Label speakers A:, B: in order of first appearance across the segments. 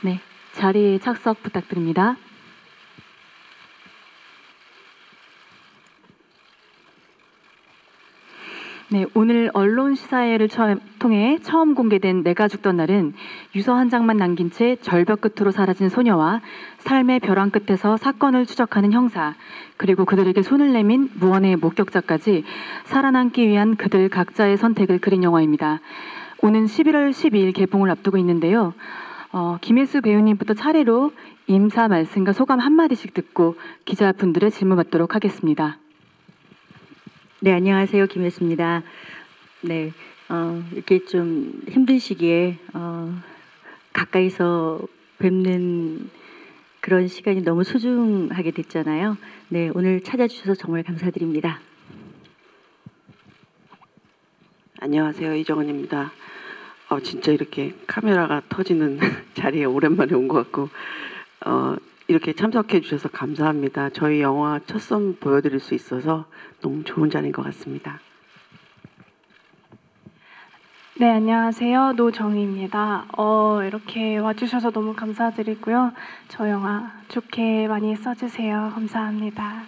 A: 네, 자리에 착석 부탁드립니다. 네, 오늘 언론 시사회를 통해 처음 공개된 내가 죽던 날은 유서 한 장만 남긴 채 절벽 끝으로 사라진 소녀와 삶의 벼랑 끝에서 사건을 추적하는 형사, 그리고 그들에게 손을 내민 무언의 목격자까지 살아남기 위한 그들 각자의 선택을 그린 영화입니다. 오는 11월 12일 개봉을 앞두고 있는데요. 김혜수 배우님부터 차례로 인사 말씀과 소감 한마디씩 듣고 기자분들의 질문 받도록 하겠습니다.
B: 네, 안녕하세요. 김혜수입니다. 네, 이렇게 좀 힘든 시기에 가까이서 뵙는 그런 시간이 너무 소중하게 됐잖아요. 네, 오늘 찾아주셔서 정말 감사드립니다.
C: 안녕하세요. 이정은입니다. 진짜 이렇게 카메라가 터지는 자리에 오랜만에 온 것 같고 이렇게 참석해 주셔서 감사합니다. 저희 영화 첫 선 보여드릴 수 있어서 너무 좋은 자리인 것 같습니다.
D: 네, 안녕하세요. 노정희입니다. 이렇게 와주셔서 너무 감사드리고요. 저 영화 좋게 많이 써주세요. 감사합니다.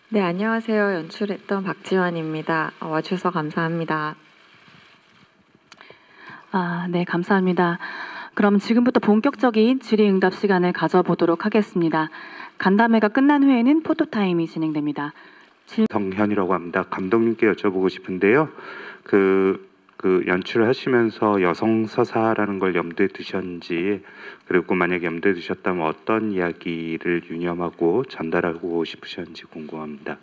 E: 네, 안녕하세요. 연출했던 박지환입니다. 와주셔서 감사합니다.
A: 네, 감사합니다. 그럼 지금부터 본격적인 질의응답 시간을 가져보도록 하겠습니다. 간담회가 끝난 후에는 포토타임이 진행됩니다.
F: 정현이라고 합니다. 감독님께 여쭤보고 싶은데요. 그 연출을 하시면서 여성 서사라는 걸 염두에 두셨는지, 그리고 만약에 염두에 두셨다면 어떤 이야기를 유념하고 전달하고 싶으셨는지 궁금합니다.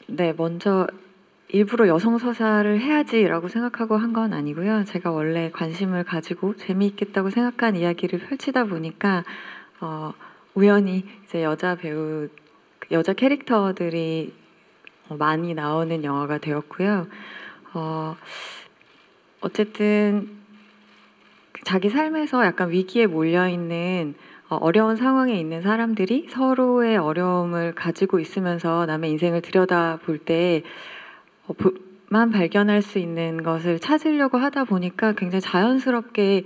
E: 네, 먼저 일부러 여성 서사를 해야지라고 생각하고 한 건 아니고요. 제가 원래 관심을 가지고 재미있겠다고 생각한 이야기를 펼치다 보니까 우연히 이제 여자 캐릭터들이 많이 나오는 영화가 되었고요. 어쨌든 자기 삶에서 약간 위기에 몰려 있는 어려운 상황에 있는 사람들이 서로의 어려움을 가지고 있으면서 남의 인생을 들여다볼 때 만 발견할 수 있는 것을 찾으려고 하다 보니까 굉장히 자연스럽게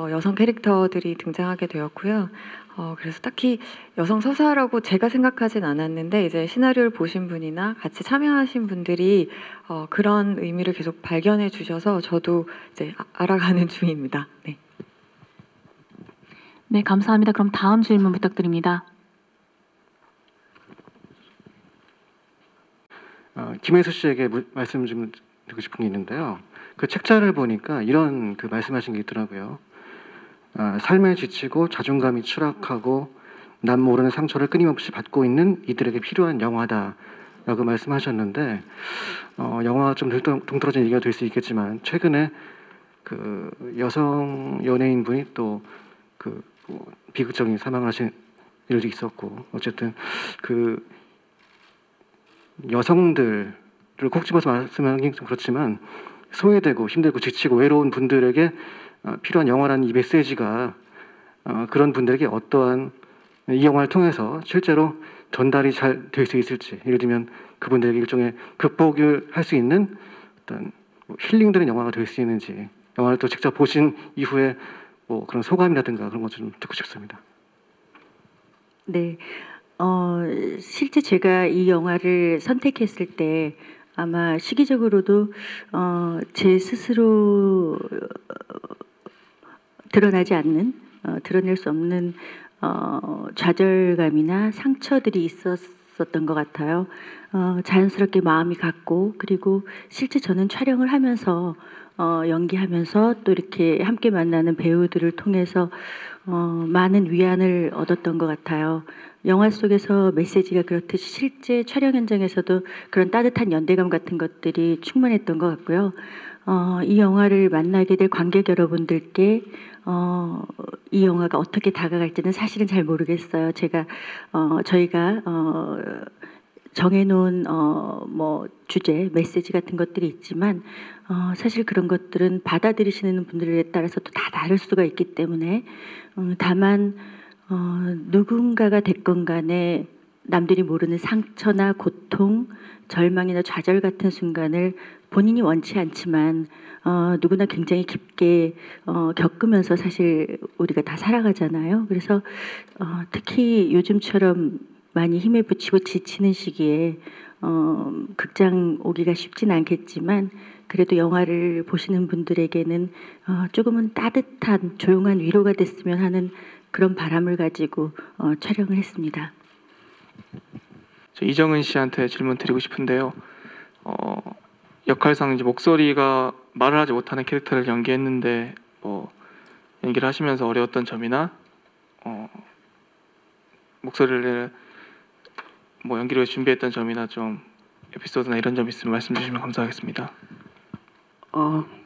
E: 여성 캐릭터들이 등장하게 되었고요. 그래서 딱히 여성 서사라고 제가 생각하진 않았는데 이제 시나리오를 보신 분이나 같이 참여하신 분들이 그런 의미를 계속 발견해 주셔서 저도 이제 알아가는 중입니다. 네.
A: 네, 감사합니다. 그럼 다음 질문 부탁드립니다.
G: 김혜수 씨에게 말씀 좀 드리고 싶은 게 있는데요. 그 책자를 보니까 이런 말씀하신 게 있더라고요. 삶에 지치고 자존감이 추락하고 남 모르는 상처를 끊임없이 받고 있는 이들에게 필요한 영화다라고 말씀하셨는데, 영화가 좀 동떨어진 얘기가 될 수 있겠지만 최근에 그 여성 연예인분이 또 비극적인 사망을 하신 일도 있었고, 어쨌든 여성들을 콕 집어서 말씀하기는 좀 그렇지만 소외되고 힘들고 지치고 외로운 분들에게 필요한 영화라는 이 메시지가 그런 분들에게 어떠한 이 영화를 통해서 실제로 전달이 잘 될 수 있을지, 예를 들면 그분들에게 일종의 극복을 할 수 있는 어떤 힐링되는 영화가 될 수 있는지, 영화를 또 직접 보신 이후에 그런 소감이라든가 그런 것 좀 듣고 싶습니다.
B: 네, 실제 제가 이 영화를 선택했을 때 아마 시기적으로도 제 스스로 드러나지 않는, 드러낼 수 없는 좌절감이나 상처들이 있었던 것 같아요. 자연스럽게 마음이 갔고, 그리고 실제 저는 촬영을 하면서 연기하면서 또 이렇게 함께 만나는 배우들을 통해서 많은 위안을 얻었던 것 같아요. 영화 속에서 메시지가 그렇듯이 실제 촬영 현장에서도 그런 따뜻한 연대감 같은 것들이 충만했던 것 같고요. 이 영화를 만나게 될 관객 여러분들께 이 영화가 어떻게 다가갈지는 사실은 잘 모르겠어요. 저희가 정해놓은 주제, 메시지 같은 것들이 있지만 사실 그런 것들은 받아들이시는 분들에 따라서 또 다 다를 수가 있기 때문에 다만 누군가가 됐건 간에 남들이 모르는 상처나 고통, 절망이나 좌절 같은 순간을 본인이 원치 않지만 누구나 굉장히 깊게 겪으면서 사실 우리가 다 살아가잖아요. 그래서 특히 요즘처럼 많이 힘에 부치고 지치는 시기에 극장 오기가 쉽진 않겠지만 그래도 영화를 보시는 분들에게는 조금은 따뜻한 조용한 위로가 됐으면 하는 그런 바람을 가지고 촬영을 했습니다.
H: 저 이정은 씨한테 질문 드리고 싶은데요. 역할상 이제 목소리가 말을 하지 못하는 캐릭터를 연기했는데 연기를 하시면서 어려웠던 점이나 목소리를 연기를 위해 준비했던 점이나 좀 에피소드나 이런 점 있으면 말씀 주시면 감사하겠습니다.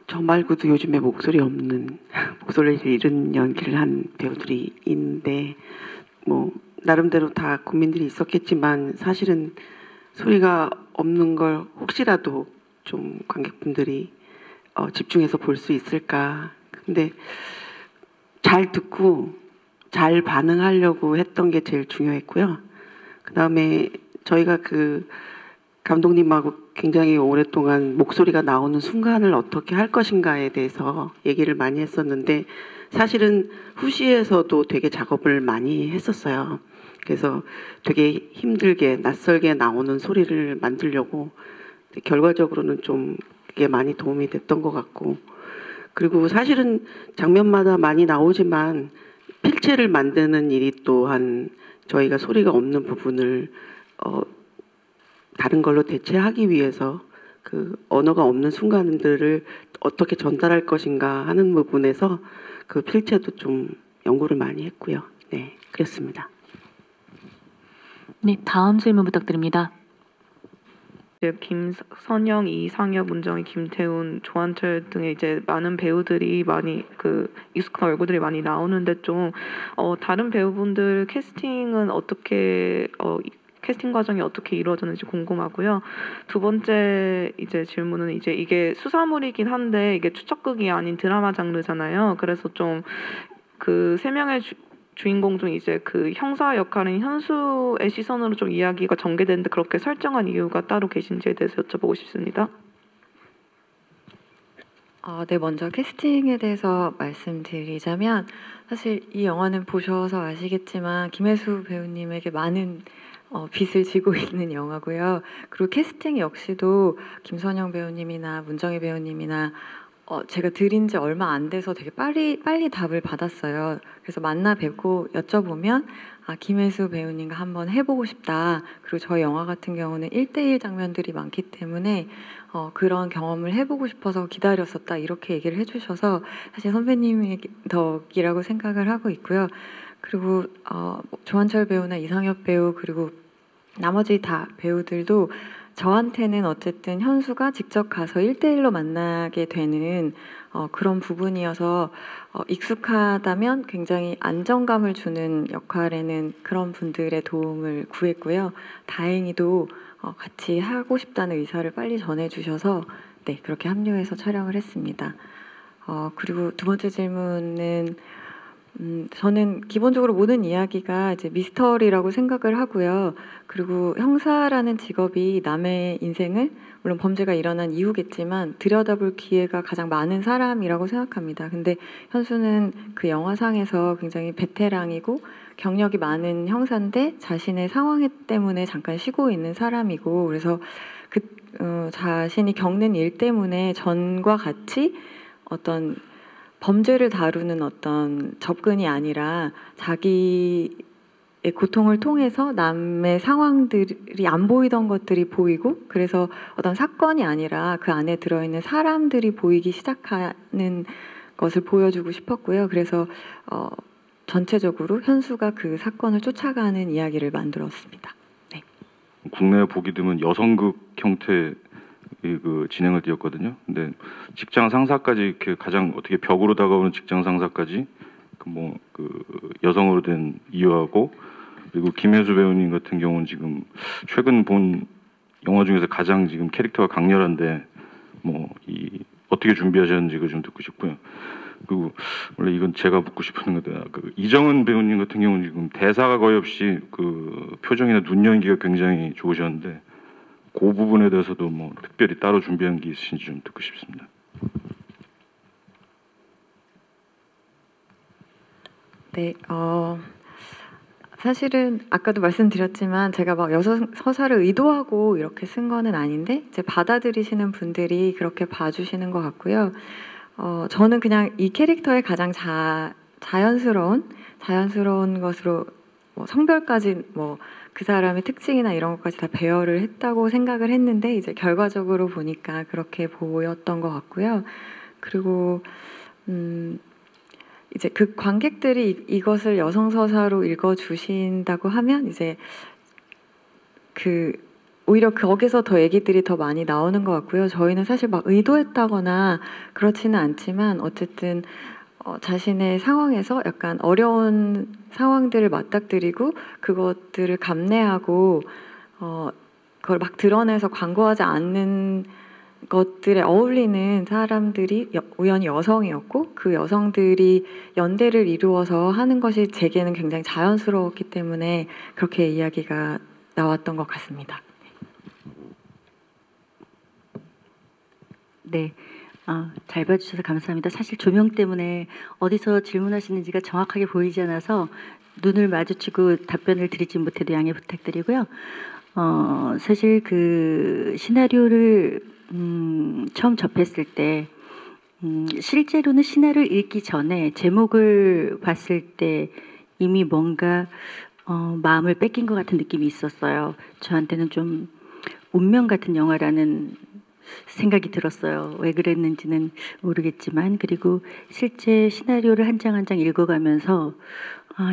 C: 저 말고도 요즘에 목소리 없는 목소리를 잃은 연기를 한 배우들이 있는데 나름대로 다 고민들이 있었겠지만 사실은 소리가 없는 걸 혹시라도 좀 관객분들이 집중해서 볼 수 있을까. 근데 잘 듣고 잘 반응하려고 했던 게 제일 중요했고요. 그 다음에 저희가 그 감독님하고 굉장히 오랫동안 목소리가 나오는 순간을 어떻게 할 것인가에 대해서 얘기를 많이 했었는데 사실은 후시에서도 되게 작업을 많이 했었어요. 그래서 되게 힘들게 낯설게 나오는 소리를 만들려고 결과적으로는 좀 그게 많이 도움이 됐던 것 같고 그리고 사실은 장면마다 많이 나오지만 필체를 만드는 일이 또한 저희가 소리가 없는 부분을 다른 걸로 대체하기 위해서 그 언어가 없는 순간들을 어떻게 전달할 것인가 하는 부분에서 그 필체도 좀 연구를 많이 했고요. 네, 그렇습니다.
A: 네, 다음 질문 부탁드립니다.
I: 김선영, 이상혁, 문정희, 김태훈, 조한철 등의 이제 많은 배우들이 많이 익숙한 얼굴들이 많이 나오는데 좀 다른 배우분들 캐스팅은 어떻게 캐스팅 과정이 어떻게 이루어졌는지 궁금하고요. 두 번째 이제 질문은 이제 이게 수사물이긴 한데 이게 추적극이 아닌 드라마 장르잖아요. 그래서 좀 그 세 명의 주인공 중 이제 그 형사 역할인 현수의 시선으로 좀 이야기가 전개되는데 그렇게 설정한 이유가 따로 계신지에 대해서 여쭤보고 싶습니다.
E: 네, 먼저 캐스팅에 대해서 말씀드리자면 사실 이 영화는 보셔서 아시겠지만 김혜수 배우님에게 많은 빚을 지고 있는 영화고요. 그리고 캐스팅 역시도 김선영 배우님이나 문정희 배우님이나 제가 드린 지 얼마 안 돼서 되게 빨리 답을 받았어요. 그래서 만나 뵙고 여쭤보면 김혜수 배우님과 한번 해보고 싶다. 그리고 저희 영화 같은 경우는 1:1 장면들이 많기 때문에 그런 경험을 해보고 싶어서 기다렸었다. 이렇게 얘기를 해주셔서 사실 선배님의 덕이라고 생각을 하고 있고요. 그리고 조한철 배우나 이상엽 배우 그리고 나머지 다 배우들도 저한테는 어쨌든 현수가 직접 가서 1:1로 만나게 되는 그런 부분이어서 익숙하다면 굉장히 안정감을 주는 역할에는 그런 분들의 도움을 구했고요. 다행히도 같이 하고 싶다는 의사를 빨리 전해주셔서 네, 그렇게 합류해서 촬영을 했습니다. 그리고 두 번째 질문은 저는 기본적으로 모든 이야기가 이제 미스터리라고 생각을 하고요. 그리고 형사라는 직업이 남의 인생을 물론 범죄가 일어난 이후겠지만 들여다볼 기회가 가장 많은 사람이라고 생각합니다. 근데 현수는 그 영화상에서 굉장히 베테랑이고 경력이 많은 형사인데 자신의 상황 때문에 잠깐 쉬고 있는 사람이고 그래서 자신이 겪는 일 때문에 전과 같이 어떤 범죄를 다루는 어떤 접근이 아니라 자기의 고통을 통해서 남의 상황들이 안 보이던 것들이 보이고 그래서 어떤 사건이 아니라 그 안에 들어있는 사람들이 보이기 시작하는 것을 보여주고 싶었고요. 그래서 전체적으로 현수가 그 사건을 쫓아가는 이야기를 만들었습니다. 네.
J: 국내에 보기 드문 여성극 형태 그 진행을 띄었거든요. 근데 직장 상사까지 이렇게 가장 어떻게 벽으로 다가오는 직장 상사까지 그 여성으로 된 이유하고 그리고 김혜수 배우님 같은 경우는 지금 최근 본 영화 중에서 가장 지금 캐릭터가 강렬한데 어떻게 준비하셨는지 그거 좀 듣고 싶고요. 그리고 원래 이건 제가 묻고 싶은 건데 이정은 배우님 같은 경우는 지금 대사가 거의 없이 표정이나 눈 연기가 굉장히 좋으셨는데 그 부분에 대해서도 뭐 특별히 따로 준비한 게 있으신지 좀 듣고 싶습니다.
E: 네, 사실은 아까도 말씀드렸지만 제가 막 여성 서사를 의도하고 이렇게 쓴 거는 아닌데 이제 받아들이시는 분들이 그렇게 봐주시는 것 같고요. 저는 그냥 이 캐릭터의 가장 자연스러운 것으로 뭐 성별까지 뭐 그 사람의 특징이나 이런 것까지 다 배열을 했다고 생각을 했는데 이제 결과적으로 보니까 그렇게 보였던 것 같고요. 그리고 이제 그 관객들이 이것을 여성 서사로 읽어 주신다고 하면 이제 오히려 거기서 더 얘기들이 더 많이 나오는 것 같고요. 저희는 사실 막 의도했다거나 그렇지는 않지만 어쨌든 자신의 상황에서 약간 어려운 상황들을 맞닥뜨리고 그것들을 감내하고 그걸 막 드러내서 광고하지 않는 것들에 어울리는 사람들이 우연히 여성이었고 그 여성들이 연대를 이루어서 하는 것이 제게는 굉장히 자연스러웠기 때문에 그렇게 이야기가 나왔던 것 같습니다.
B: 네. 잘 봐주셔서 감사합니다. 사실 조명 때문에 어디서 질문하시는지가 정확하게 보이지 않아서 눈을 마주치고 답변을 드리지 못해도 양해 부탁드리고요. 사실 그 시나리오를 처음 접했을 때 실제로는 시나리오를 읽기 전에 제목을 봤을 때 이미 뭔가 마음을 뺏긴 것 같은 느낌이 있었어요. 저한테는 좀 운명 같은 영화라는 생각이 들었어요. 왜 그랬는지는 모르겠지만 그리고 실제 시나리오를 한 장 한 장 읽어가면서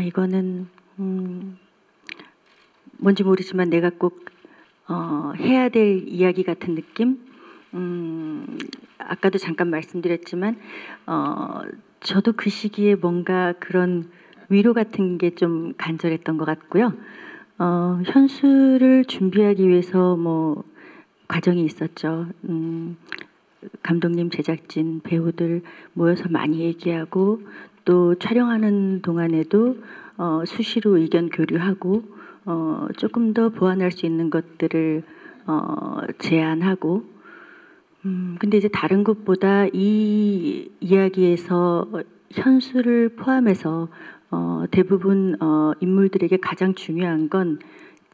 B: 이거는 뭔지 모르지만 내가 꼭 해야 될 이야기 같은 느낌. 아까도 잠깐 말씀드렸지만 저도 그 시기에 뭔가 그런 위로 같은 게 좀 간절했던 것 같고요. 현수를 준비하기 위해서 뭐 과정이 있었죠. 감독님, 제작진, 배우들 모여서 많이 얘기하고 또 촬영하는 동안에도 수시로 의견 교류하고 조금 더 보완할 수 있는 것들을 제안하고 근데 이제 다른 것보다 이 이야기에서 현수를 포함해서 대부분 인물들에게 가장 중요한 건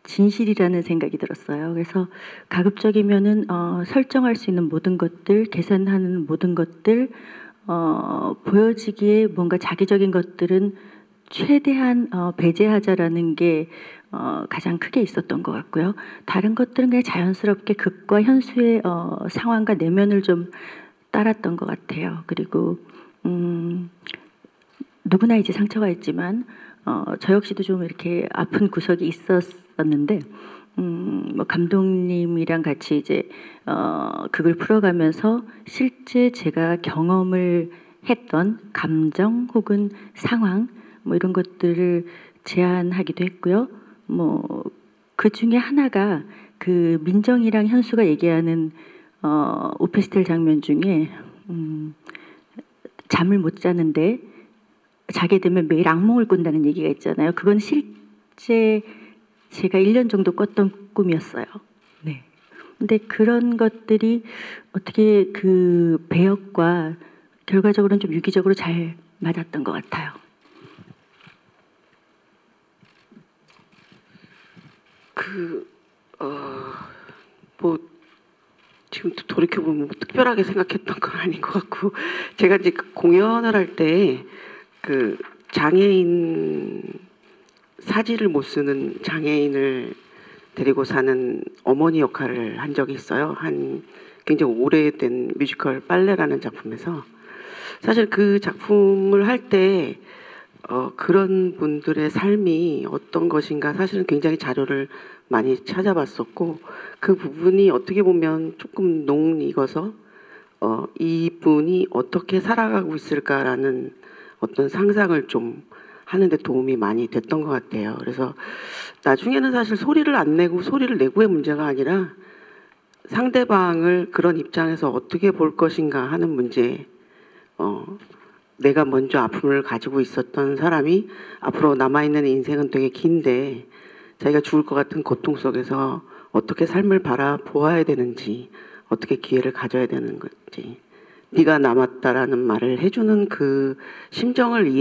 B: 진실이라는 생각이 들었어요. 그래서 가급적이면은 설정할 수 있는 모든 것들, 계산하는 모든 것들, 보여지기에 뭔가 자기적인 것들은 최대한 배제하자라는 게 가장 크게 있었던 것 같고요. 다른 것들은 그냥 자연스럽게 극과 현수의 상황과 내면을 좀 따랐던 것 같아요. 그리고 누구나 이제 상처가 있지만 저 역시도 좀 이렇게 아픈 구석이 있었는데 뭐 감독님이랑 같이 이제 그걸 풀어가면서 실제 제가 경험을 했던 감정 혹은 상황 뭐 이런 것들을 제안하기도 했고요. 뭐 그 중에 하나가 그 민정이랑 현수가 얘기하는 오피스텔 장면 중에 잠을 못 자는데 자게 되면 매일 악몽을 꾼다는 얘기가 있잖아요. 그건 실제 제가 1년 정도 꿨던 꿈이었어요. 네. 근데 그런 것들이 어떻게 그 배역과 결과적으로는 좀 유기적으로 잘 맞았던 것 같아요.
C: 뭐 지금 돌이켜보면 뭐 특별하게 생각했던 건 아닌 것 같고 제가 이제 공연을 할 때 그 장애인 사지를 못 쓰는 장애인을 데리고 사는 어머니 역할을 한 적이 있어요. 한 굉장히 오래된 뮤지컬 빨래라는 작품에서 사실 그 작품을 할 때 그런 분들의 삶이 어떤 것인가 사실은 굉장히 자료를 많이 찾아봤었고 그 부분이 어떻게 보면 조금 녹익어서 이분이 어떻게 살아가고 있을까라는 어떤 상상을 좀 하는데 도움이 많이 됐던 것 같아요. 그래서 나중에는 사실 소리를 안 내고 소리를 내고의 문제가 아니라 상대방을 그런 입장에서 어떻게 볼 것인가 하는 문제. 내가 먼저 아픔을 가지고 있었던 사람이 앞으로 남아있는 인생은 되게 긴데 자기가 죽을 것 같은 고통 속에서 어떻게 삶을 바라보아야 되는지, 어떻게 기회를 가져야 되는 건지, 네가 남았다라는 말을 해주는 그 심정을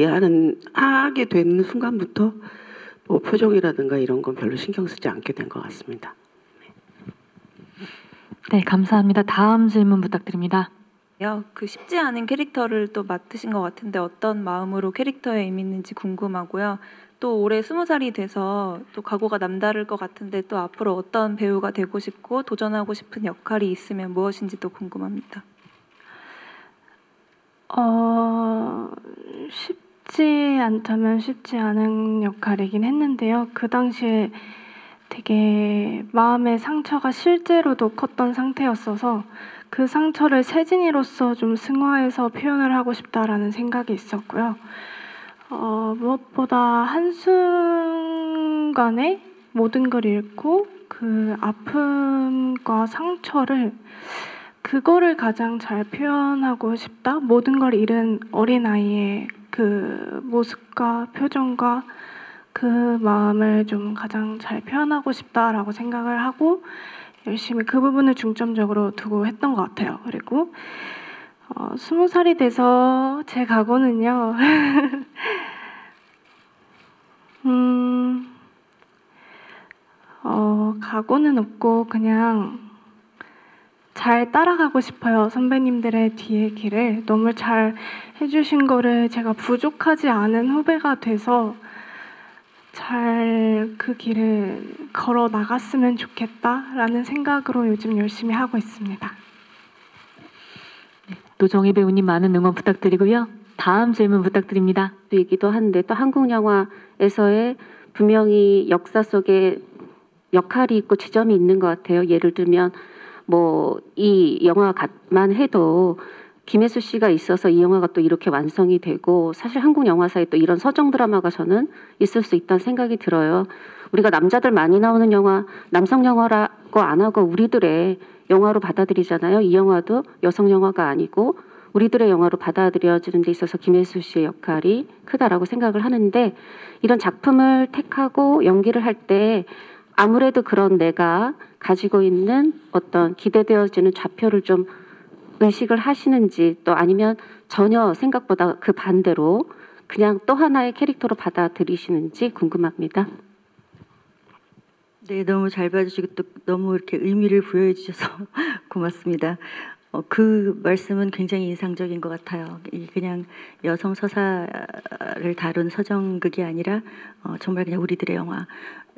C: 하게 되는 순간부터 뭐 표정이라든가 이런 건 별로 신경 쓰지 않게 된 것 같습니다.
A: 네, 감사합니다. 다음 질문 부탁드립니다.
K: 그 쉽지 않은 캐릭터를 또 맡으신 것 같은데 어떤 마음으로 캐릭터에 임했는지 궁금하고요. 또 올해 20살이 돼서 또 각오가 남다를 것 같은데 또 앞으로 어떤 배우가 되고 싶고 도전하고 싶은 역할이 있으면 무엇인지 또 궁금합니다.
D: 쉽지 않다면 쉽지 않은 역할이긴 했는데요. 그 당시에 되게 마음의 상처가 실제로도 컸던 상태였어서 그 상처를 세진이로서 좀 승화해서 표현을 하고 싶다라는 생각이 있었고요. 무엇보다 한순간에 모든 걸 잃고 그 아픔과 상처를 그거를 가장 잘 표현하고 싶다. 모든 걸 잃은 어린아이의 그 모습과 표정과 그 마음을 좀 가장 잘 표현하고 싶다라고 생각을 하고 열심히 그 부분을 중점적으로 두고 했던 것 같아요. 그리고 20살이 돼서 제 각오는요. 각오는 없고 그냥 잘 따라가고 싶어요. 선배님들의 뒤의 길을 너무 잘 해주신 거를 제가 부족하지 않은 후배가 돼서 잘 그 길을 걸어 나갔으면 좋겠다라는 생각으로 요즘 열심히 하고 있습니다.
A: 노정희 배우님 많은 응원 부탁드리고요. 다음 질문 부탁드립니다.
L: 얘기도 한데 또 한국 영화에서의 분명히 역사 속에 역할이 있고 지점이 있는 것 같아요. 예를 들면 뭐 이 영화만 해도 김혜수 씨가 있어서 이 영화가 또 이렇게 완성이 되고 사실 한국 영화사에 또 이런 서정 드라마가 저는 있을 수 있다는 생각이 들어요. 우리가 남자들 많이 나오는 영화, 남성 영화라고 안 하고 우리들의 영화로 받아들이잖아요. 이 영화도 여성 영화가 아니고 우리들의 영화로 받아들여지는 데 있어서 김혜수 씨의 역할이 크다라고 생각을 하는데 이런 작품을 택하고 연기를 할 때 아무래도 그런 내가 가지고 있는 어떤 기대되어지는 좌표를 좀 의식을 하시는지 또 아니면 전혀 생각보다 그 반대로 그냥 또 하나의 캐릭터로 받아들이시는지 궁금합니다.
B: 네, 너무 잘 봐주시고 또 너무 이렇게 의미를 부여해 주셔서 고맙습니다. 그 말씀은 굉장히 인상적인 것 같아요. 그냥 여성 서사를 다룬 서정극이 아니라 정말 그냥 우리들의 영화.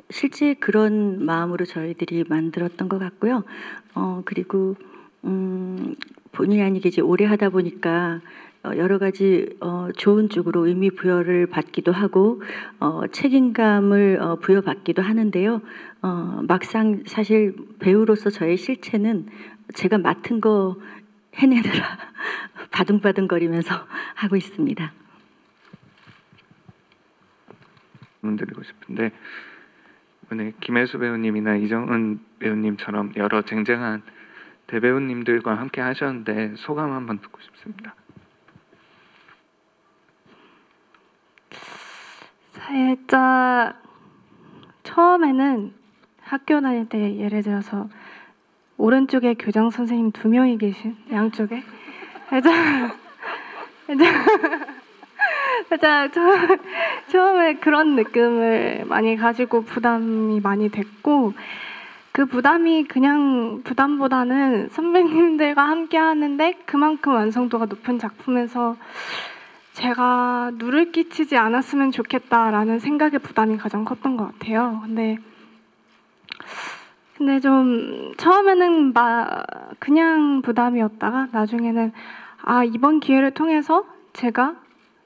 B: 실제 그런 마음으로 저희들이 만들었던 것 같고요. 그리고 본의 아니게 이제 오래 하다 보니까 여러 가지 좋은 쪽으로 의미 부여를 받기도 하고 책임감을 부여받기도 하는데요. 막상 사실 배우로서 저의 실체는 제가 맡은 거 해내느라 바둥바둥거리면서 하고 있습니다.
H: 드리고 싶은데 이번에 김혜수 배우님이나 이정은 배우님처럼 여러 쟁쟁한 대배우님들과 함께 하셨는데 소감 한번 듣고 싶습니다.
D: 살짝 처음에는 학교 다닐 때 예를 들어서 오른쪽에 교장 선생님 2명이 계신 양쪽에 살짝 처음에 그런 느낌을 많이 가지고 부담이 많이 됐고 그 부담이 그냥 부담보다는 선배님들과 함께 하는데 그만큼 완성도가 높은 작품에서 제가 누를 끼치지 않았으면 좋겠다라는 생각의 부담이 가장 컸던 것 같아요. 근데 좀 처음에는 그냥 부담이었다가 나중에는 이번 기회를 통해서 제가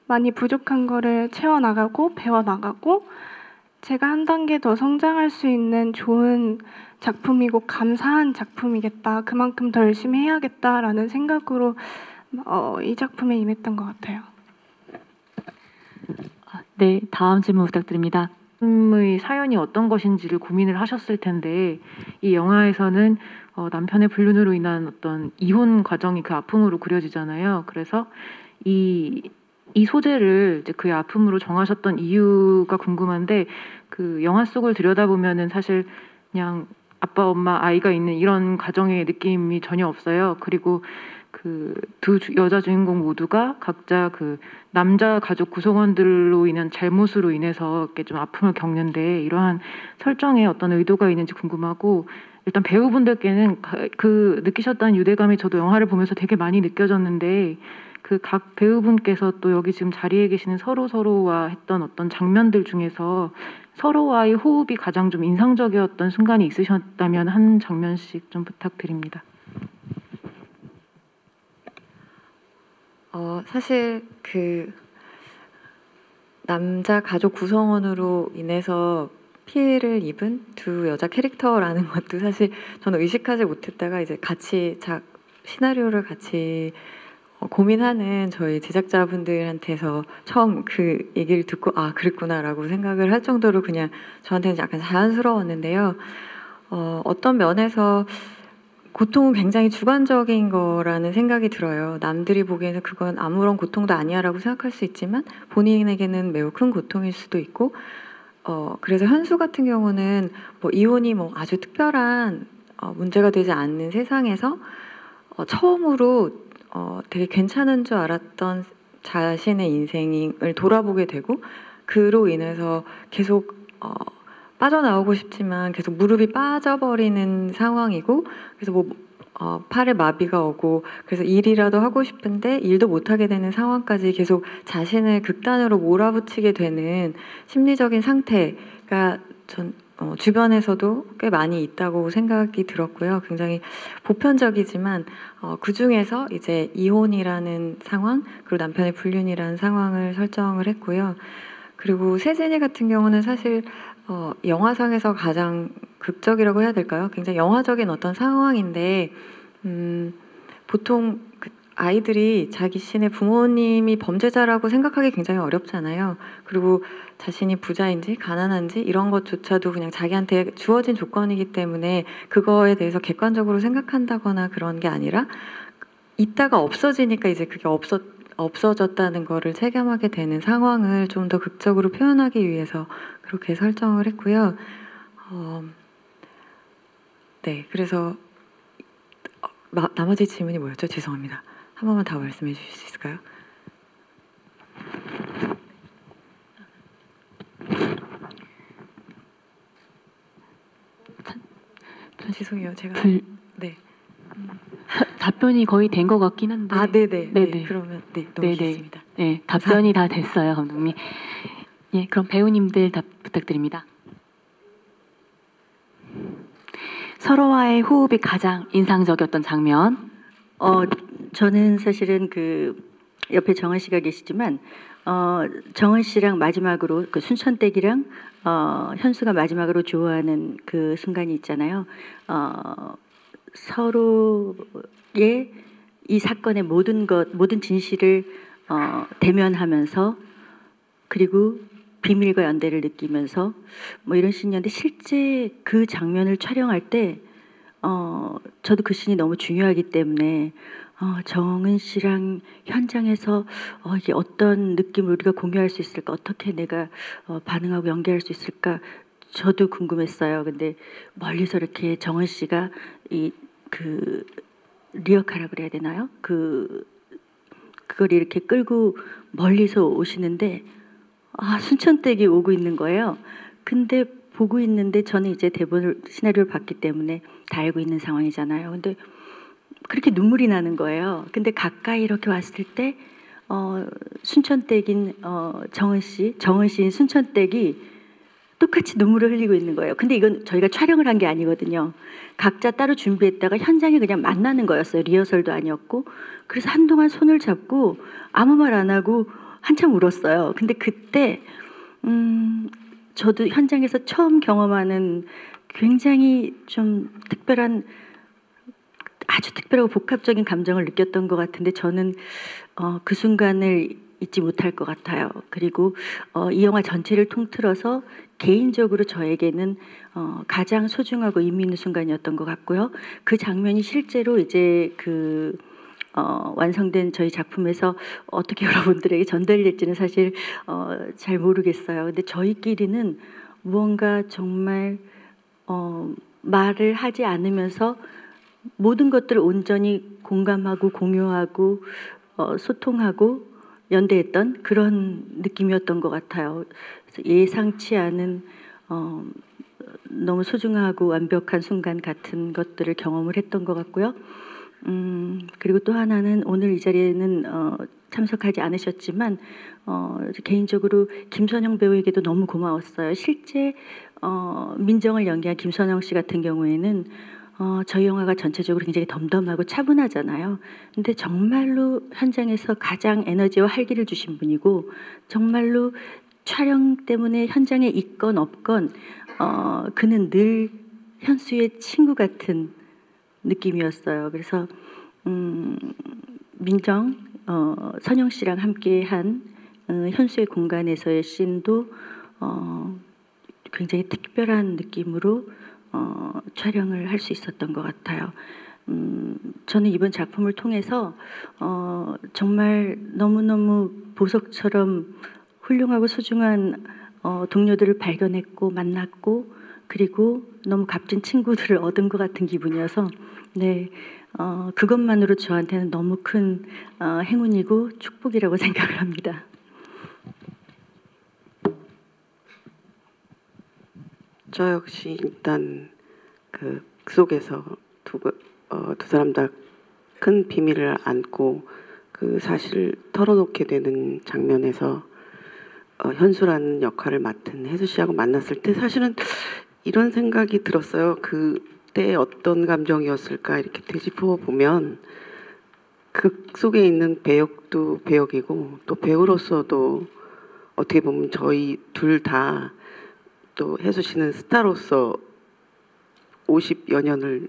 D: 많이 부족한 거를 채워나가고 배워나가고 제가 한 단계 더 성장할 수 있는 좋은 작품이고 감사한 작품이겠다. 그만큼 더 열심히 해야겠다라는 생각으로 이 작품에 임했던 것 같아요.
A: 네, 다음 질문 부탁드립니다. 의 사연이 어떤 것인지를 고민을 하셨을 텐데 이 영화에서는 남편의 불륜으로 인한 어떤 이혼 과정이 그 아픔으로 그려지잖아요. 그래서 이
M: 이 소재를 이제 그의 아픔으로 정하셨던 이유가 궁금한데 그 영화 속을 들여다보면은 사실 그냥 아빠, 엄마, 아이가 있는 이런 가정의 느낌이 전혀 없어요. 그리고 그 두 여자 주인공 모두가 각자 그 남자 가족 구성원들로 인한 잘못으로 인해서 이렇게 좀 아픔을 겪는데 이러한 설정에 어떤 의도가 있는지 궁금하고 일단 배우분들께는 그 느끼셨던 유대감이 저도 영화를 보면서 되게 많이 느껴졌는데 그 각 배우분께서 또 여기 지금 자리에 계시는 서로와 했던 어떤 장면들 중에서 서로와의 호흡이 가장 좀 인상적이었던 순간이 있으셨다면 한 장면씩 좀 부탁드립니다.
E: 사실 그 남자 가족 구성원으로 인해서 피해를 입은 두 여자 캐릭터라는 것도 사실 저는 의식하지 못했다가 이제 같이 시나리오를 같이 고민하는 저희 제작자분들한테서 처음 그 얘기를 듣고 아 그랬구나라고 생각을 할 정도로 그냥 저한테는 약간 자연스러웠는데요. 어떤 면에서 고통은 굉장히 주관적인 거라는 생각이 들어요. 남들이 보기에는 그건 아무런 고통도 아니야라고 생각할 수 있지만 본인에게는 매우 큰 고통일 수도 있고 그래서 현수 같은 경우는 뭐 이혼이 뭐 아주 특별한 문제가 되지 않는 세상에서 처음으로 되게 괜찮은 줄 알았던 자신의 인생을 돌아보게 되고 그로 인해서 계속 빠져나오고 싶지만 계속 무릎이 빠져버리는 상황이고 그래서 뭐 팔에 마비가 오고 그래서 일이라도 하고 싶은데 일도 못하게 되는 상황까지 계속 자신을 극단으로 몰아붙이게 되는 심리적인 상태가 전 주변에서도 꽤 많이 있다고 생각이 들었고요. 굉장히 보편적이지만 그 중에서 이제 이혼이라는 상황 그리고 남편의 불륜이라는 상황을 설정을 했고요. 그리고 세진이 같은 경우는 사실 영화상에서 가장 극적이라고 해야 될까요? 굉장히 영화적인 어떤 상황인데 보통 그 아이들이 자기 신의 부모님이 범죄자라고 생각하기 굉장히 어렵잖아요. 그리고 자신이 부자인지 가난한지 이런 것조차도 그냥 자기한테 주어진 조건이기 때문에 그거에 대해서 객관적으로 생각한다거나 그런 게 아니라 있다가 없어지니까 이제 그게 없어졌다는 거를 체감하게 되는 상황을 좀 더 극적으로 표현하기 위해서 그렇게 설정을 했고요. 네, 그래서 나머지 질문이 뭐였죠? 죄송합니다. 한 번만 더 말씀해 주실 수 있을까요? 죄송해요. 제가 네.
A: 답변이 거의 된 것 같긴 한데.
E: 네네.
A: 네네.
E: 네, 그러면 네, 넘기겠습니다.
A: 네, 답변이 다 됐어요, 감독님. 예, 그럼 배우님들 답 부탁드립니다. 서로와의 호흡이 가장 인상적이었던 장면.
B: 저는 사실은 그 옆에 정은 씨가 계시지만 정은 씨랑 마지막으로 그 순천댁이랑 현수가 마지막으로 좋아하는 그 순간이 있잖아요. 서로의 이 사건의 모든 진실을 대면하면서 그리고 비밀과 연대를 느끼면서 뭐 이런 씬이었는데 실제 그 장면을 촬영할 때 저도 그 씬이 너무 중요하기 때문에 정은 씨랑 현장에서 이게 어떤 느낌을 우리가 공유할 수 있을까, 어떻게 내가 반응하고 연기할 수 있을까 저도 궁금했어요. 근데 멀리서 이렇게 정은 씨가 그 리어카라 그래야 되나요? 그걸 이렇게 끌고 멀리서 오시는데 순천댁이 오고 있는 거예요. 근데 보고 있는데 저는 이제 시나리오를 봤기 때문에 다 알고 있는 상황이잖아요. 근데 그렇게 눈물이 나는 거예요. 근데 가까이 이렇게 왔을 때 순천댁인 정은 씨인 순천댁이 똑같이 눈물을 흘리고 있는 거예요. 근데 이건 저희가 촬영을 한 게 아니거든요. 각자 따로 준비했다가 현장에 그냥 만나는 거였어요. 리허설도 아니었고. 그래서 한동안 손을 잡고 아무 말 안 하고 한참 울었어요. 근데 그때 저도 현장에서 처음 경험하는 굉장히 좀 아주 특별하고 복합적인 감정을 느꼈던 것 같은데 저는 그 순간을 잊지 못할 것 같아요. 그리고 이 영화 전체를 통틀어서 개인적으로 저에게는 가장 소중하고 의미 있는 순간이었던 것 같고요. 그 장면이 실제로 이제 그 완성된 저희 작품에서 어떻게 여러분들에게 전달될지는 사실 잘 모르겠어요. 근데 저희끼리는 무언가 정말 말을 하지 않으면서 모든 것들을 온전히 공감하고 공유하고 소통하고 연대했던 그런 느낌이었던 것 같아요. 그래서 예상치 않은 너무 소중하고 완벽한 순간 같은 것들을 경험을 했던 것 같고요. 그리고 또 하나는 오늘 이 자리에는 참석하지 않으셨지만 개인적으로 김선영 배우에게도 너무 고마웠어요. 실제 민정을 연기한 김선영 씨 같은 경우에는 저희 영화가 전체적으로 굉장히 덤덤하고 차분하잖아요. 근데 정말로 현장에서 가장 에너지와 활기를 주신 분이고 정말로 촬영 때문에 현장에 있건 없건 그는 늘 현수의 친구 같은 느낌이었어요. 그래서 민정, 선영 씨랑 함께한 현수의 공간에서의 씬도 굉장히 특별한 느낌으로 촬영을 할 수 있었던 것 같아요. 저는 이번 작품을 통해서 정말 너무너무 보석처럼 훌륭하고 소중한 동료들을 발견했고 만났고 그리고 너무 값진 친구들을 얻은 것 같은 기분이어서 네, 그것만으로 저한테는 너무 큰 행운이고 축복이라고 생각을 합니다.
C: 저 역시 일단 그 속에서 두 사람 다 큰 비밀을 안고 그 사실을 털어놓게 되는 장면에서 현수라는 역할을 맡은 혜수 씨하고 만났을 때 사실은 이런 생각이 들었어요. 그때 어떤 감정이었을까 이렇게 되짚어 보면 그 속에 있는 배역도 배역이고 또 배우로서도 어떻게 보면 저희 둘 다 또 혜수 씨는 스타로서 50여 년을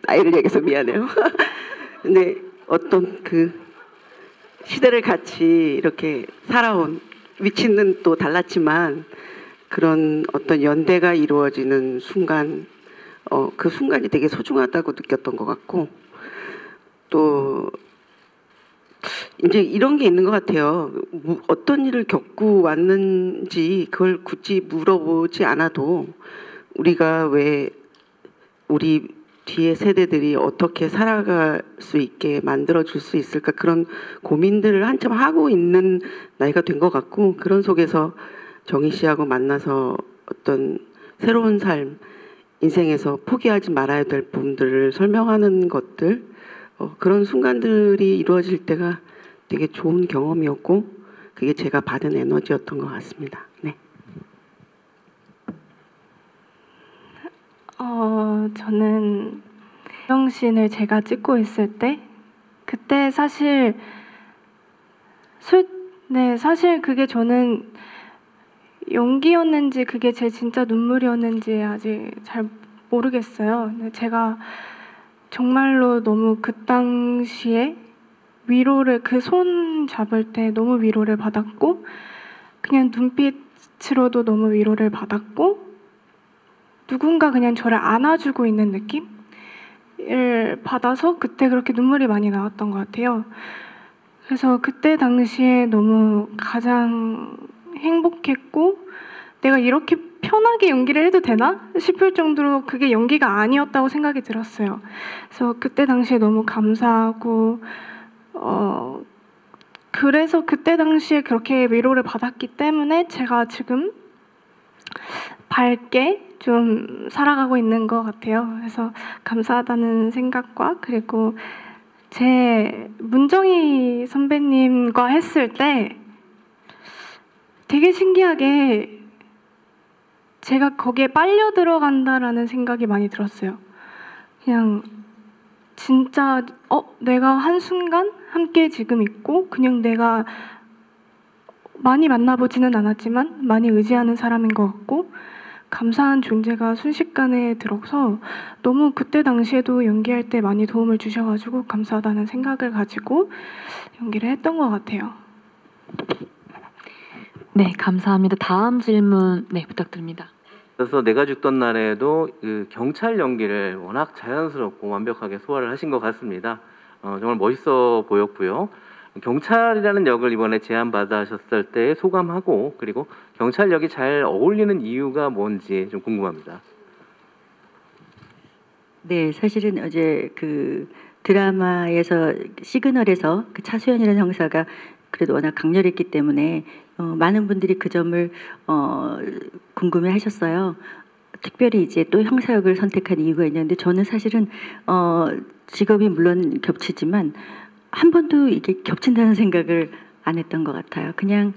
C: 나이를 얘기해서 미안해요. 근데 어떤 그 시대를 같이 이렇게 살아온 위치는 또 달랐지만 그런 어떤 연대가 이루어지는 순간 그 순간이 되게 소중하다고 느꼈던 것 같고 또 이제 이런 게 있는 것 같아요. 어떤 일을 겪고 왔는지 그걸 굳이 물어보지 않아도 우리가 왜 우리 뒤에 세대들이 어떻게 살아갈 수 있게 만들어줄 수 있을까 그런 고민들을 한참 하고 있는 나이가 된 것 같고 그런 속에서 정희 씨하고 만나서 어떤 새로운 삶 인생에서 포기하지 말아야 될 부분들을 설명하는 것들 그런 순간들이 이루어질 때가 되게 좋은 경험이었고 그게 제가 받은 에너지였던 것 같습니다. 네.
D: 저는 영신을 제가 찍고 있을 때 그때 사실 사실 그게 저는 연기였는지 그게 제 진짜 눈물이었는지 아직 잘 모르겠어요. 근데 제가 정말로 너무 그 당시에 위로를 그 손 잡을 때 너무 위로를 받았고 그냥 눈빛으로도 너무 위로를 받았고 누군가 그냥 저를 안아주고 있는 느낌을 받아서 그때 그렇게 눈물이 많이 나왔던 것 같아요. 그래서 그때 당시에 너무 가장 행복했고 내가 이렇게 편하게 연기를 해도 되나 싶을 정도로 그게 연기가 아니었다고 생각이 들었어요. 그래서 그때 당시에 너무 감사하고 그래서 그때 당시에 그렇게 위로를 받았기 때문에 제가 지금 밝게 좀 살아가고 있는 것 같아요. 그래서 감사하다는 생각과 그리고 제 문정희 선배님과 했을 때 되게 신기하게 제가 거기에 빨려 들어간다라는 생각이 많이 들었어요. 그냥 진짜 내가 한순간 함께 지금 있고 그냥 내가 많이 만나보지는 않았지만 많이 의지하는 사람인 것 같고 감사한 존재가 순식간에 들어서 너무 그때 당시에도 연기할 때 많이 도움을 주셔가지고 감사하다는 생각을 가지고 연기를 했던 것 같아요.
A: 네, 감사합니다. 다음 질문 부탁드립니다.
N: 그래서 내가 죽던 날에도 그 경찰 연기를 워낙 자연스럽고 완벽하게 소화를 하신 것 같습니다. 정말 멋있어 보였고요. 경찰이라는 역을 이번에 제안받으셨을 때 소감하고 그리고 경찰 역이 잘 어울리는 이유가 뭔지 좀 궁금합니다.
B: 네, 사실은 어제 그 드라마에서 시그널에서 그 차수연이라는 형사가 그래도 워낙 강렬했기 때문에 많은 분들이 그 점을 궁금해하셨어요. 특별히 이제 또 형사역을 선택한 이유가 있는데 저는 사실은 직업이 물론 겹치지만 한 번도 이게 겹친다는 생각을 안 했던 것 같아요. 그냥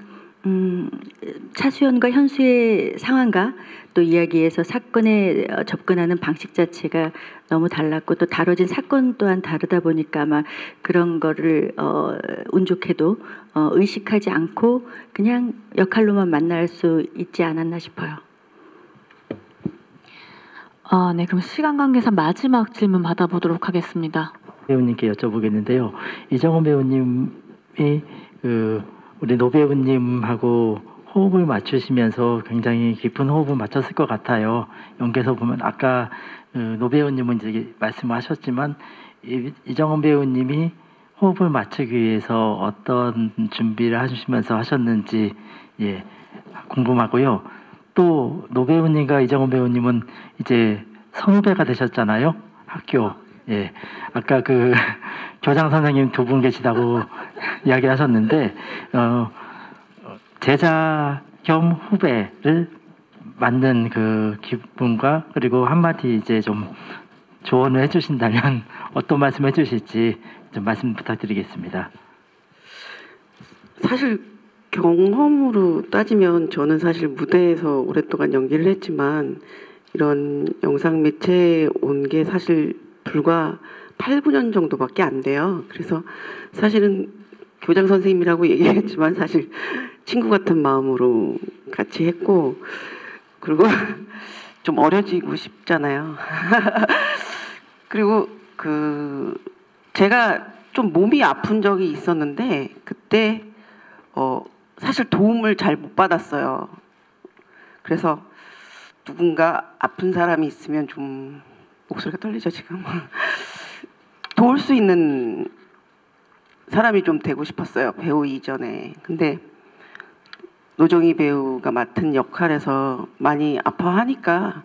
B: 차수연과 현수의 상황과 또 이야기에서 사건에 접근하는 방식 자체가 너무 달랐고 또 다뤄진 사건 또한 다르다 보니까 아마 그런 거를 운 좋게도 의식하지 않고 그냥 역할로만 만날 수 있지 않았나 싶어요.
A: 네, 그럼 시간 관계상 마지막 질문 받아보도록 하겠습니다.
O: 배우님께 여쭤보겠는데요. 이정원 배우님이 우리 노 배우님하고 호흡을 맞추시면서 굉장히 깊은 호흡을 맞췄을 것 같아요. 연기에서 보면 아까 노 배우님은 이제 말씀하셨지만 이정원 배우님이 호흡을 맞추기 위해서 어떤 준비를 하시면서 하셨는지 궁금하고요. 또 노 배우님과 이정원 배우님은 이제 선후배가 되셨잖아요. 학교. 아까 그 교장 선생님 두 분 계시다고 이야기하셨는데 제자 겸 후배를 만든 그 기분과 그리고 한마디 이제 좀 조언을 해주신다면 어떤 말씀 해주실지 좀 말씀 부탁드리겠습니다.
C: 사실 경험으로 따지면 저는 사실 무대에서 오랫동안 연기를 했지만 이런 영상 매체에 온 게 사실 불과 8, 9년 정도밖에 안 돼요. 그래서 사실은 교장 선생님이라고 얘기했지만 사실 친구 같은 마음으로 같이 했고 그리고 좀 어려지고 싶잖아요. 그리고 제가 좀 몸이 아픈 적이 있었는데 그때 사실 도움을 잘 못 받았어요. 그래서 누군가 아픈 사람이 있으면 좀 목소리가 떨리죠 지금. 도울 수 있는 사람이 좀 되고 싶었어요 배우 이전에. 근데 노정희 배우가 맡은 역할에서 많이 아파하니까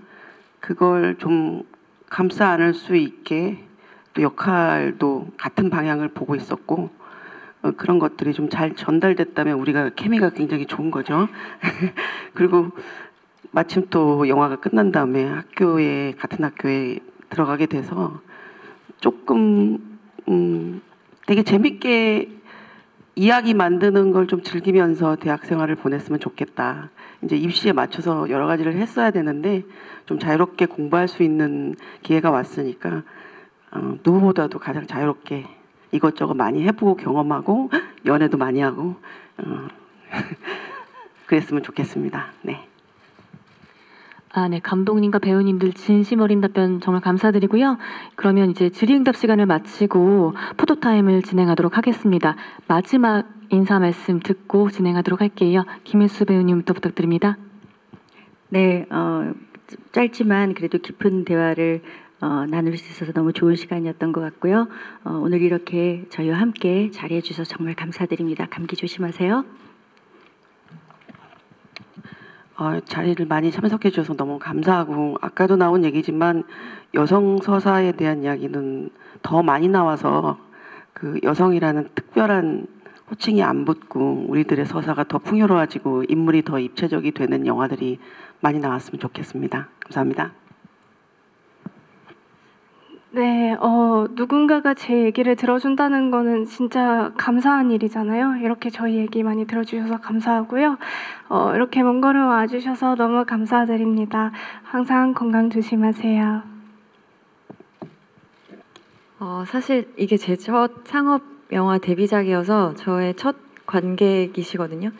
C: 그걸 좀 감싸 안을 수 있게 또 역할도 같은 방향을 보고 있었고 그런 것들이 좀 잘 전달됐다면 우리가 케미가 굉장히 좋은 거죠. 그리고 마침 또 영화가 끝난 다음에 같은 학교에 들어가게 돼서 조금 되게 재밌게 이야기 만드는 걸 좀 즐기면서 대학 생활을 보냈으면 좋겠다. 이제 입시에 맞춰서 여러 가지를 했어야 되는데 좀 자유롭게 공부할 수 있는 기회가 왔으니까 누구보다도 가장 자유롭게 이것저것 많이 해보고 경험하고 연애도 많이 하고 그랬으면 좋겠습니다. 네.
A: 네, 감독님과 배우님들 진심 어린 답변 정말 감사드리고요. 그러면 이제 질의응답 시간을 마치고 포토타임을 진행하도록 하겠습니다. 마지막 인사 말씀 듣고 진행하도록 할게요. 김혜수 배우님부터 부탁드립니다.
B: 네, 짧지만 그래도 깊은 대화를 나눌 수 있어서 너무 좋은 시간이었던 것 같고요. 오늘 이렇게 저희와 함께 자리해 주셔서 정말 감사드립니다. 감기 조심하세요.
C: 자리를 많이 참석해 주셔서 너무 감사하고 아까도 나온 얘기지만 여성 서사에 대한 이야기는 더 많이 나와서 그 여성이라는 특별한 호칭이 안 붙고 우리들의 서사가 더 풍요로워지고 인물이 더 입체적이 되는 영화들이 많이 나왔으면 좋겠습니다. 감사합니다.
D: 네, 누군가가 제 얘기를 들어준다는 거는 진짜 감사한 일이잖아요. 이렇게 저희 얘기 많이 들어주셔서 감사하고요. 이렇게 먼 걸음 와주셔서 너무 감사드립니다. 항상 건강 조심하세요.
E: 사실 이게 제 첫 상업 영화 데뷔작이어서 저의 첫 관객이시거든요.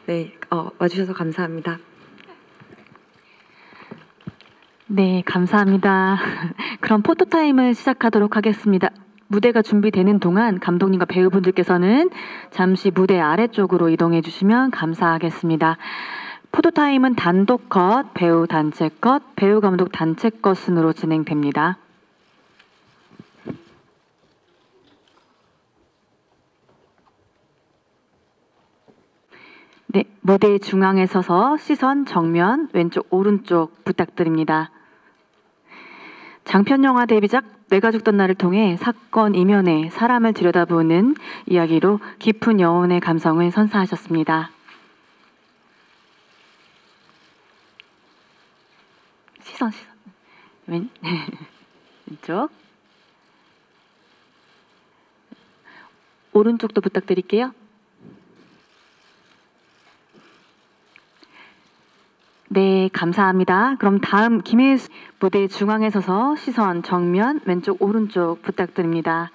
E: 네, 와주셔서 감사합니다.
A: 네, 감사합니다. 그럼 포토타임을 시작하도록 하겠습니다. 무대가 준비되는 동안 감독님과 배우분들께서는 잠시 무대 아래쪽으로 이동해 주시면 감사하겠습니다. 포토타임은 단독 컷, 배우 단체 컷, 배우 감독 단체 컷 순으로 진행됩니다. 네, 무대 중앙에 서서 시선 정면 왼쪽 오른쪽 부탁드립니다. 장편 영화 데뷔작 내가 죽던 날을 통해 사건 이면에 사람을 들여다보는 이야기로 깊은 여운의 감성을 선사하셨습니다. 시선 왼쪽 오른쪽도 부탁드릴게요. 네, 감사합니다. 그럼 다음 김혜수 무대 중앙에 서서 시선 정면 왼쪽 오른쪽 부탁드립니다.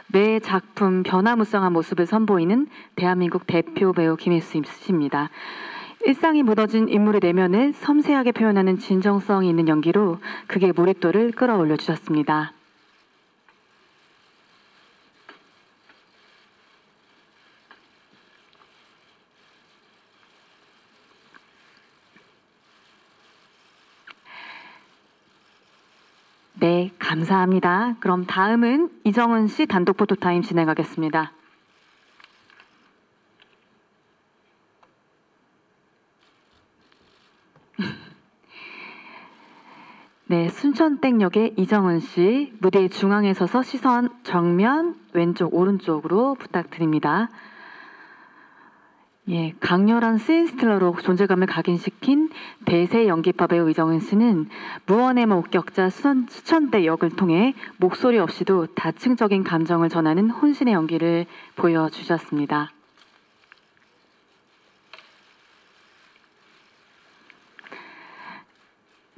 A: 매 작품 변화무쌍한 모습을 선보이는 대한민국 대표 배우 김혜수 씨입니다. 일상이 묻어진 인물의 내면을 섬세하게 표현하는 진정성이 있는 연기로 극의 몰입도를 끌어올려 주셨습니다. 네, 감사합니다. 그럼 다음은 이정은 씨 단독 포토타임 진행하겠습니다. 네, 순천땡역의 이정은 씨 무대 중앙에 서서 시선 정면 왼쪽 오른쪽으로 부탁드립니다. 예, 강렬한 씬스틸러로 존재감을 각인시킨 대세 연기파 배우 이정은 씨는 무언의 목격자 수천대 역을 통해 목소리 없이도 다층적인 감정을 전하는 혼신의 연기를 보여주셨습니다.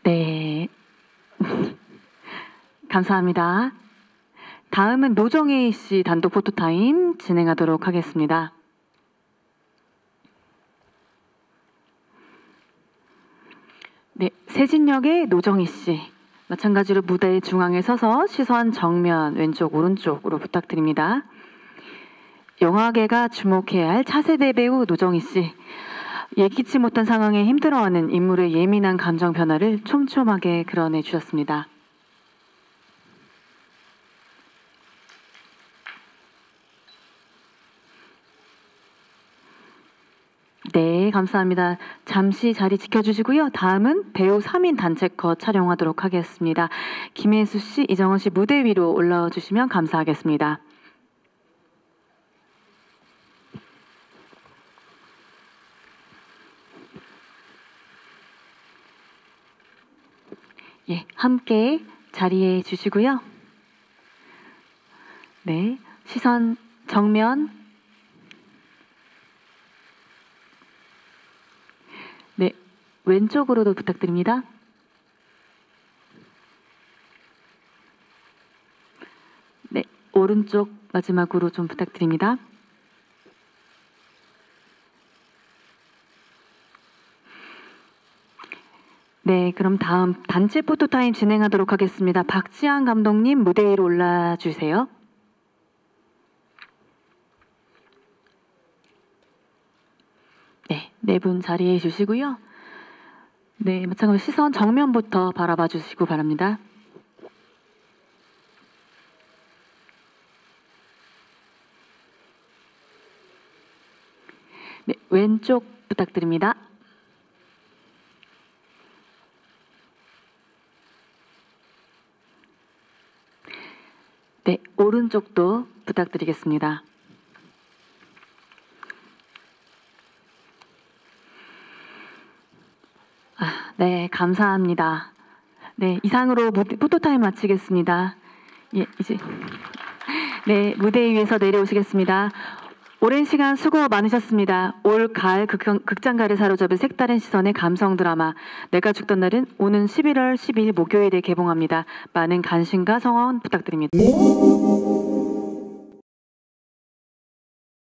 A: 네, 감사합니다. 다음은 노정희 씨 단독 포토타임 진행하도록 하겠습니다. 네, 세진역의 노정희 씨 마찬가지로 무대 중앙에 서서 시선 정면 왼쪽 오른쪽으로 부탁드립니다. 영화계가 주목해야 할 차세대 배우 노정희 씨 예기치 못한 상황에 힘들어하는 인물의 예민한 감정 변화를 촘촘하게 그려내 주셨습니다. 네, 감사합니다. 잠시 자리 지켜주시고요. 다음은 배우 3인 단체 컷 촬영하도록 하겠습니다. 김혜수 씨, 이정은 씨 무대 위로 올라와 주시면 감사하겠습니다. 예, 함께 자리해 주시고요. 네, 시선 정면. 네, 왼쪽으로도 부탁드립니다. 네, 오른쪽 마지막으로 좀 부탁드립니다. 네, 그럼 다음 단체 포토타임 진행하도록 하겠습니다. 박지한 감독님 무대 위로 올라주세요. 네, 네 분 자리해 주시고요. 네, 마찬가지로 시선 정면부터 바라봐 주시고 바랍니다. 네, 왼쪽 부탁드립니다. 네, 오른쪽도 부탁드리겠습니다. 네, 감사합니다. 네, 이상으로 포토타임 마치겠습니다. 예, 이제 네, 무대 위에서 내려오시겠습니다. 오랜 시간 수고 많으셨습니다. 올 가을 극장가를 사로잡은 색다른 시선의 감성 드라마 내가 죽던 날은 오는 11월 12일 목요일에 개봉합니다. 많은 관심과 성원 부탁드립니다.